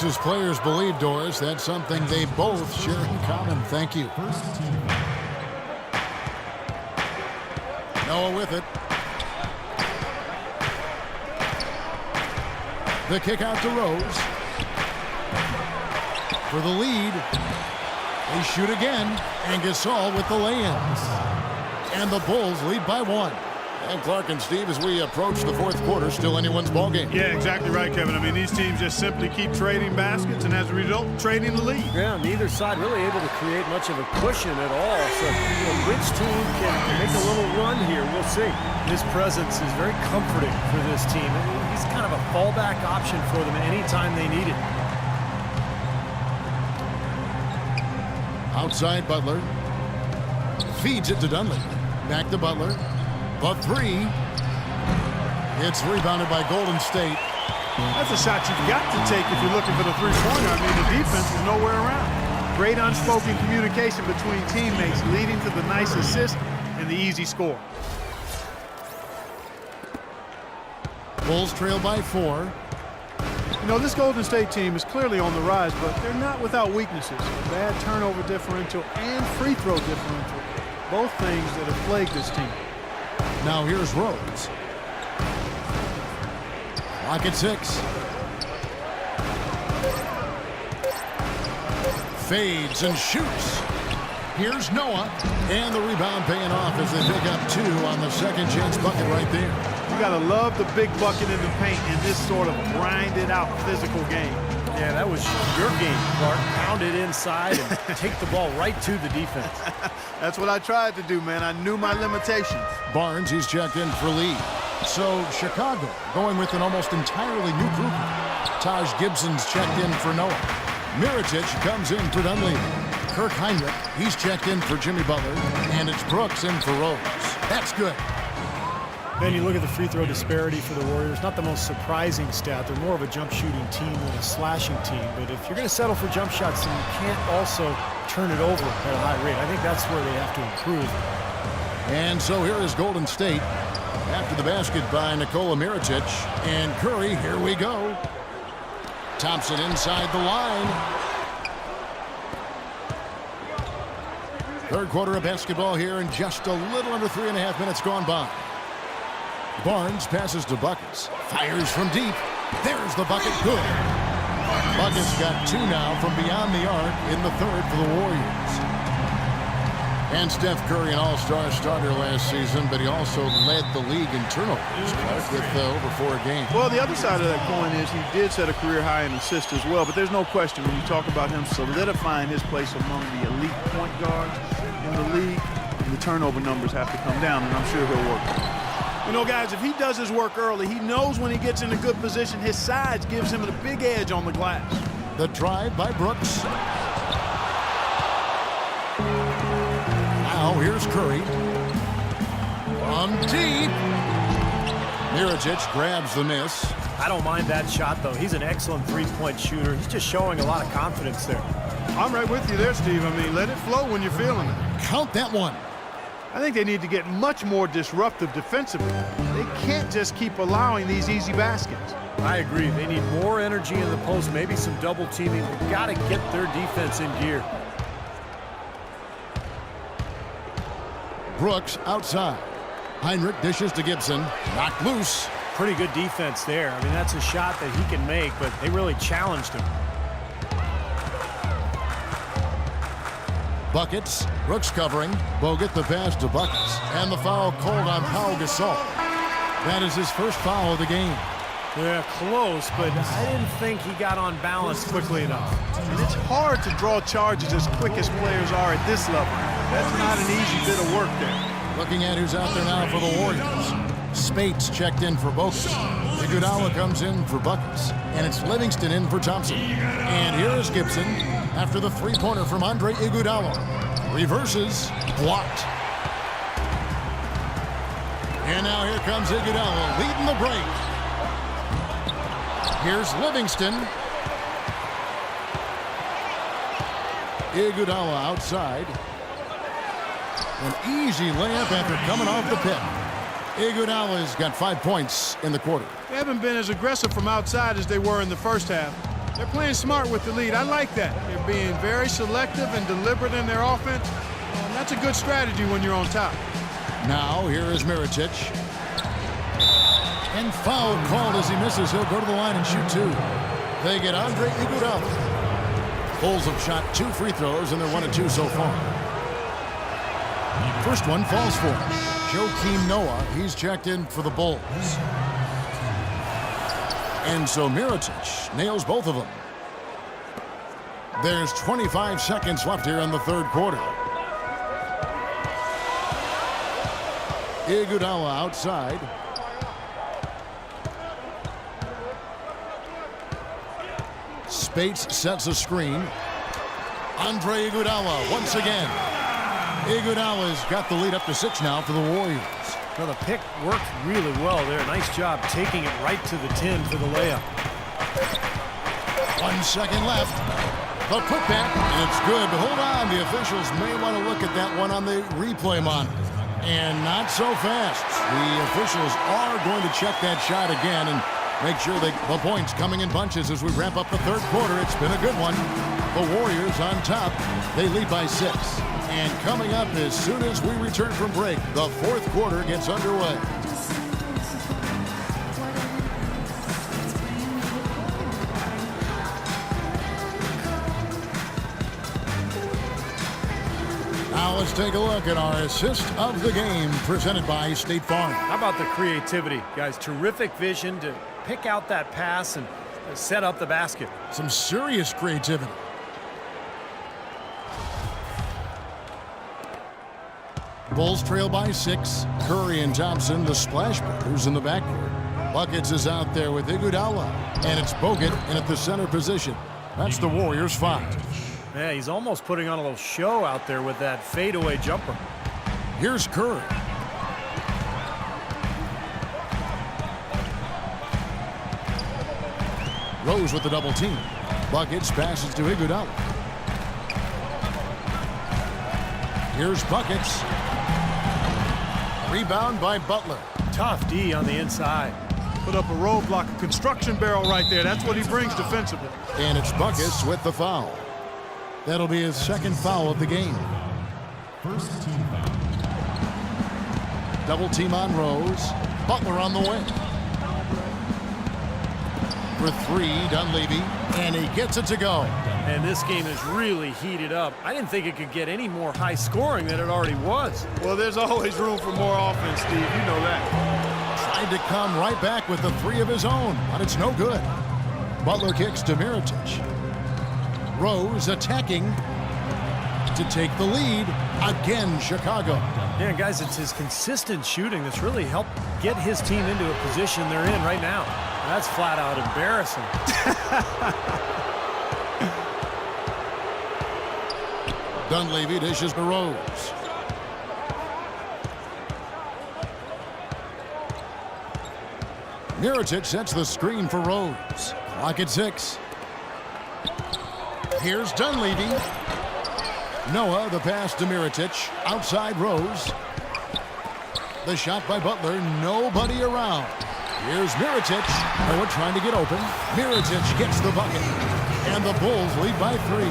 his players believe, Doris, that's something they both share in common. Thank you. Noah with it. The kick out to Rose. For the lead. They shoot again. And Gasol with the lay-ins. And the Bulls lead by 1. And Clark and Steve, as we approach the fourth quarter, still anyone's ballgame. Yeah, exactly right, Kevin. I mean, these teams just simply keep trading baskets, and as a result, trading the lead. Yeah, neither side really able to create much of a cushion at all. So, which team can make a little run here? We'll see. His presence is very comforting for this team. He's kind of a fallback option for them anytime they need it. Outside Butler. Feeds it to Dunley. Back to Butler. The three. It's rebounded by Golden State. That's a shot you've got to take if you're looking for the three-pointer. I mean, the defense is nowhere around. Great unspoken communication between teammates leading to the nice assist and the easy score. Bulls trail by 4. You know, this Golden State team is clearly on the rise, but they're not without weaknesses. Bad turnover differential and free throw differential. Both things that have plagued this team. Now here's Rose. Lock at 6. Fades and shoots. Here's Noah. And the rebound paying off as they pick up 2 on the second chance bucket right there. You gotta love the big bucket in the paint in this sort of grinded out physical game. Yeah, that was your game, Clark. Pound it inside and take the ball right to the defense. That's what I tried to do, man. I knew my limitations. Barnes, he's checked in for Lee. So Chicago going with an almost entirely new group. Taj Gibson's checked in for Noah. Mirotic comes in for Dunleavy. Kirk Heinrich, he's checked in for Jimmy Butler. And it's Brooks in for Rose. That's good. Then you look at the free throw disparity for the Warriors. Not the most surprising stat. They're more of a jump shooting team than a slashing team. But if you're going to settle for jump shots, then you can't also turn it over at a high rate. I think that's where they have to improve. And so here is Golden State. After the basket by Nikola Mirotic. And Curry, here we go. Thompson inside the line. Third quarter of basketball here, and just a little under 3.5 minutes gone by. Barnes passes to Buckets. Fires from deep. There's the bucket. Good. Buckets got 2 now from beyond the arc in the third for the Warriors. And Steph Curry, an all-star starter last season, but he also led the league in turnovers, Clark, with over 4 games. Well, the other side of that coin is he did set a career high in assists as well, but there's no question when you talk about him solidifying his place among the elite point guards in the league, the turnover numbers have to come down, and I'm sure he'll work. You know, guys, if he does his work early, he knows when he gets in a good position, his size gives him a big edge on the glass. The drive by Brooks. Now here's Curry. From deep. Mirotic grabs the miss. I don't mind that shot, though. He's an excellent three-point shooter. He's just showing a lot of confidence there. I'm right with you there, Steve. I mean, let it flow when you're feeling it. Count that one. I think they need to get much more disruptive defensively. They can't just keep allowing these easy baskets. I agree. They need more energy in the post, maybe some double teaming. They've got to get their defense in gear. Brooks outside. Heinrich dishes to Gibson. Knocked loose. Pretty good defense there. I mean, that's a shot that he can make, but they really challenged him. Buckets. Brooks covering. Bogut the pass to Buckets. And the foul called on Pau Gasol. That is his first foul of the game. Yeah, close, but I didn't think he got on balance quickly enough. And it's hard to draw charges as quick as players are at this level. That's not an easy bit of work there. Looking at who's out there now for the Warriors. Spates checked in for Bogut. Iguodala comes in for Buckets. And it's Livingston in for Thompson. And here is Gibson after the three-pointer from Andre Iguodala. Reverses. Blocked. And now here comes Iguodala leading the break. Here's Livingston. Iguodala outside. An easy layup after coming off the pit. Iguodala's got 5 points in the quarter. They haven't been as aggressive from outside as they were in the first half. They're playing smart with the lead. I like that. They're being very selective and deliberate in their offense. And that's a good strategy when you're on top. Now, here is Mirotic. And foul called as he misses. He'll go to the line and shoot two. They get Andre Iguodala. Bulls have shot 2 free throws, and they're 1 of 2 so far. First one falls for him. Joakim Noah, he's checked in for the Bulls. And so Mirotic nails both of them. There's 25 seconds left here in the third quarter. Iguodala outside. Spates sets a screen. Andre Iguodala once again. Iguodala's got the lead up to 6 now for the Warriors. Well, the pick worked really well there. Nice job taking it right to the 10 for the layup. 1 second left. The putback, and it's good. But hold on, the officials may want to look at that one on the replay monitor. And not so fast. The officials are going to check that shot again and make sure the points coming in bunches as we wrap up the third quarter. It's been a good one. The Warriors on top. They lead by 6. And coming up as soon as we return from break, the fourth quarter gets underway. Now let's take a look at our assist of the game presented by State Farm. How about the creativity, guys? Terrific vision to pick out that pass and set up the basket. Some serious creativity. Bulls trail by 6. Curry and Thompson, the splash brothers in the backcourt. Buckets is out there with Iguodala. And it's Bogut in at the center position. That's the Warriors' 5. Yeah, he's almost putting on a little show out there with that fadeaway jumper. Here's Curry. Rose with the double team. Buckets passes to Iguodala. Here's Buckets. Rebound by Butler. Tough D on the inside. Put up a roadblock, a construction barrel right there. That's what he brings defensively. And it's Buckets with the foul. That'll be his second foul of the game. First team foul. Double team on Rose. Butler on the wing. For 3, Dunleavy. And he gets it to go. And this game is really heated up. I didn't think it could get any more high scoring than it already was. Well, there's always room for more offense, Steve. You know that. Tried to come right back with the 3 of his own, but it's no good. Butler kicks to Mirotic. Rose attacking to take the lead. Again, Chicago. Yeah, guys, it's his consistent shooting that's really helped get his team into a position they're in right now. That's flat out embarrassing. Dunleavy dishes to Rose. Mirotic sets the screen for Rose. Clock at 6. Here's Dunleavy. Noah, the pass to Mirotic. Outside Rose. The shot by Butler. Nobody around. Here's Mirotic. Noah trying to get open. Mirotic gets the bucket. And the Bulls lead by 3.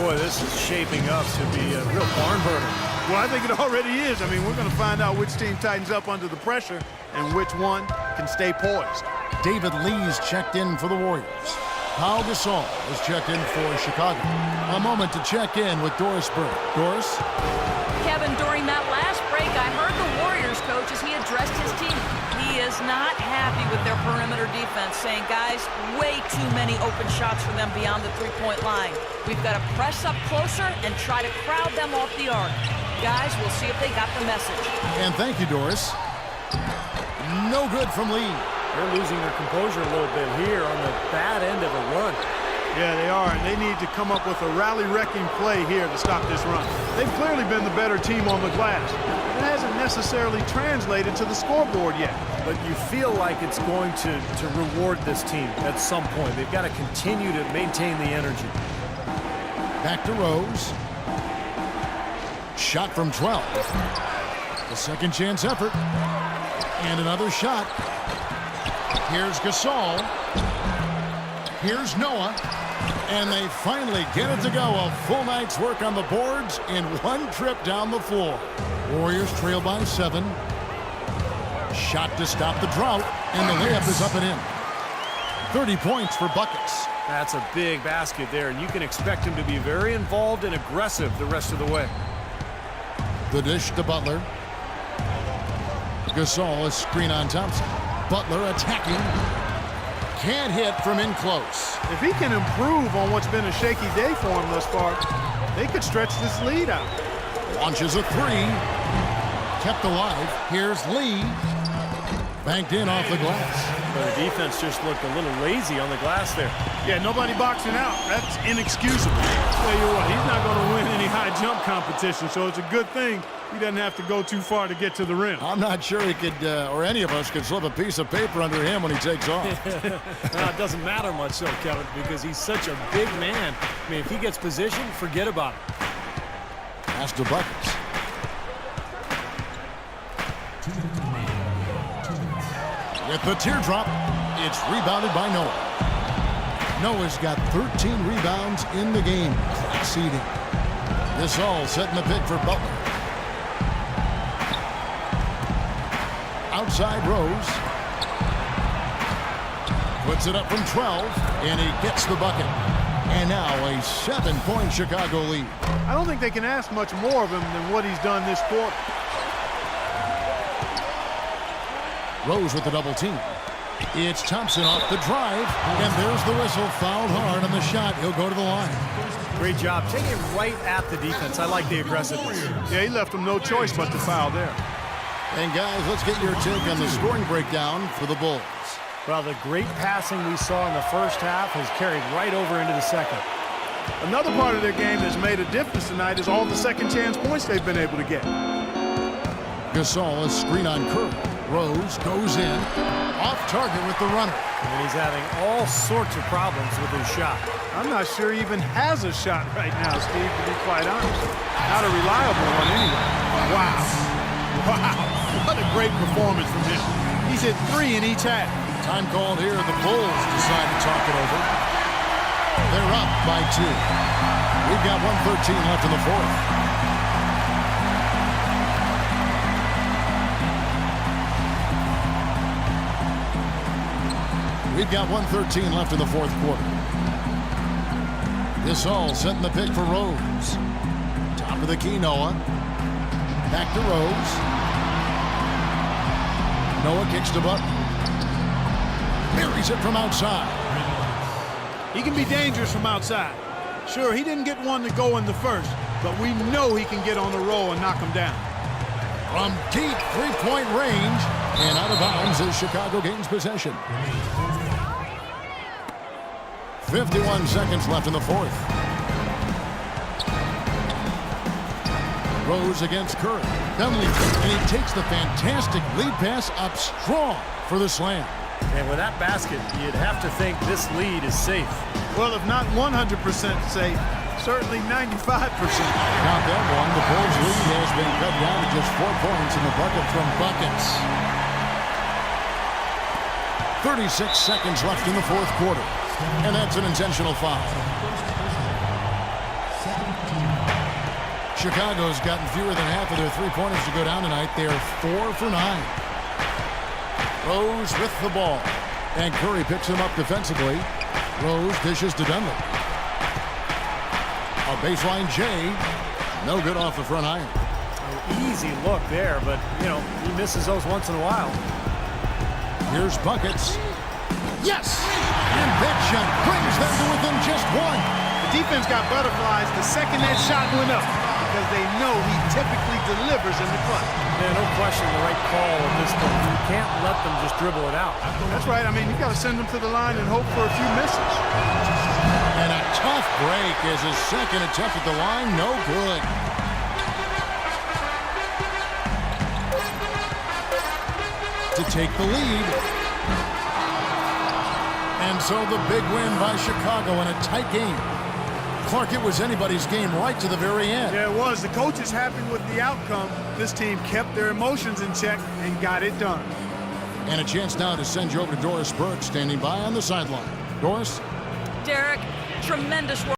Boy, this is shaping up to be a real barn burner. Well, I think it already is. I mean, we're going to find out which team tightens up under the pressure and which one can stay poised. David Lee's checked in for the Warriors. Pau Gasol is checked in for Chicago. A moment to check in with Doris Burke. Doris? Kevin, during that last break, I heard the Warriors coach as he addressed his team. He is not happy with their perimeter defense, saying, guys, way too many open shots for them beyond the three-point line. We've got to press up closer and try to crowd them off the arc. Guys, we'll see if they got the message. And thank you, Doris. No good from Lee. They're losing their composure a little bit here on the bad end of a run. Yeah, they are, and they need to come up with a rally-wrecking play here to stop this run. They've clearly been the better team on the glass. It hasn't necessarily translated to the scoreboard yet. But you feel like it's going to reward this team at some point. They've got to continue to maintain the energy. Back to Rose. Shot from 12. The second chance effort. And another shot. Here's Gasol. Here's Noah. And they finally get it to go. A full night's work on the boards in one trip down the floor. Warriors trail by 7. Shot to stop the drought, and the layup is up and in. 30 points for buckets. That's a big basket there, and you can expect him to be very involved and aggressive the rest of the way. The dish to Butler. Gasol, a screen on Thompson. Butler attacking. Can't hit from in close. If he can improve on what's been a shaky day for him thus far, they could stretch this lead out. Launches a 3. Kept alive. Here's Lee. Banked in off the glass. But the defense just looked a little lazy on the glass there. Yeah, nobody boxing out. That's inexcusable. Tell you what, he's not going to win any high jump competition, so it's a good thing he doesn't have to go too far to get to the rim. I'm not sure he could, or any of us could slip a piece of paper under him when he takes off. Well, it doesn't matter much, so Kevin, because he's such a big man. I mean, if he gets positioned, forget about it. Pass to buckets. With the teardrop, it's rebounded by Noah. Noah's got 13 rebounds in the game. Exceeding. This all setting the pick for Butler. Outside Rose. Puts it up from 12, and he gets the bucket. And now a 7-point Chicago lead. I don't think they can ask much more of him than what he's done this quarter. Rose with the double team. It's Thompson off the drive, and there's the whistle. Fouled hard on the shot. He'll go to the line. Great job. Take it right at the defense. I like the aggressiveness. Yeah, he left him no choice but to foul there. And guys, let's get your take on the scoring breakdown for the Bulls. Well, the great passing we saw in the first half has carried right over into the second. Another part of their game that's made a difference tonight is all the second chance points they've been able to get. Gasol, a screen on Curry. Rose goes in. Off target with the runner. And he's having all sorts of problems with his shot. I'm not sure he even has a shot right now, Steve, to be quite honest. Not a reliable one anyway. Wow. Wow. What a great performance from him. He's hit 3 in each half. Time called here. The Bulls decide to talk it over. They're up by 2. We've got 1:13 left in the fourth. We've got 1:13 left in the fourth quarter. This all setting the pick for Rose. Top of the key, Noah. Back to Rose. Noah kicks to Butler. Buries it from outside. He can be dangerous from outside. Sure, he didn't get one to go in the first, but we know he can get on the roll and knock him down. From deep three-point range, and out of bounds as Chicago gains possession. 51 seconds left in the fourth. Rose against Curry. Penalty, and he takes the fantastic lead pass up strong for the slam. And with that basket, you'd have to think this lead is safe. Well, if not 100% safe, certainly 95%. Not that one. The Bulls' lead has been cut down to just 4 points in the bucket from buckets. 36 seconds left in the fourth quarter. And that's an intentional foul. Chicago's gotten fewer than half of their three-pointers to go down tonight. They are 4 for 9. Rose with the ball. And Curry picks him up defensively. Rose dishes to Dunlap. A baseline J. No good off the front iron. Easy look there, but, you know, he misses those once in a while. Here's buckets. Yes! And that shot brings them to within just 1. The defense got butterflies the second that shot went up because they know he typically delivers in the clutch. Yeah, no question the right call at this point. You can't let them just dribble it out. That's right. I mean, you got to send them to the line and hope for a few misses. And a tough break as his second attempt at the line, no good. To take the lead. And so the big win by Chicago in a tight game. Clark, it was anybody's game right to the very end. Yeah, it was. The coach is happy with the outcome. This team kept their emotions in check and got it done. And a chance now to send you over to Doris Burke, standing by on the sideline. Doris? Derek. Tremendous work.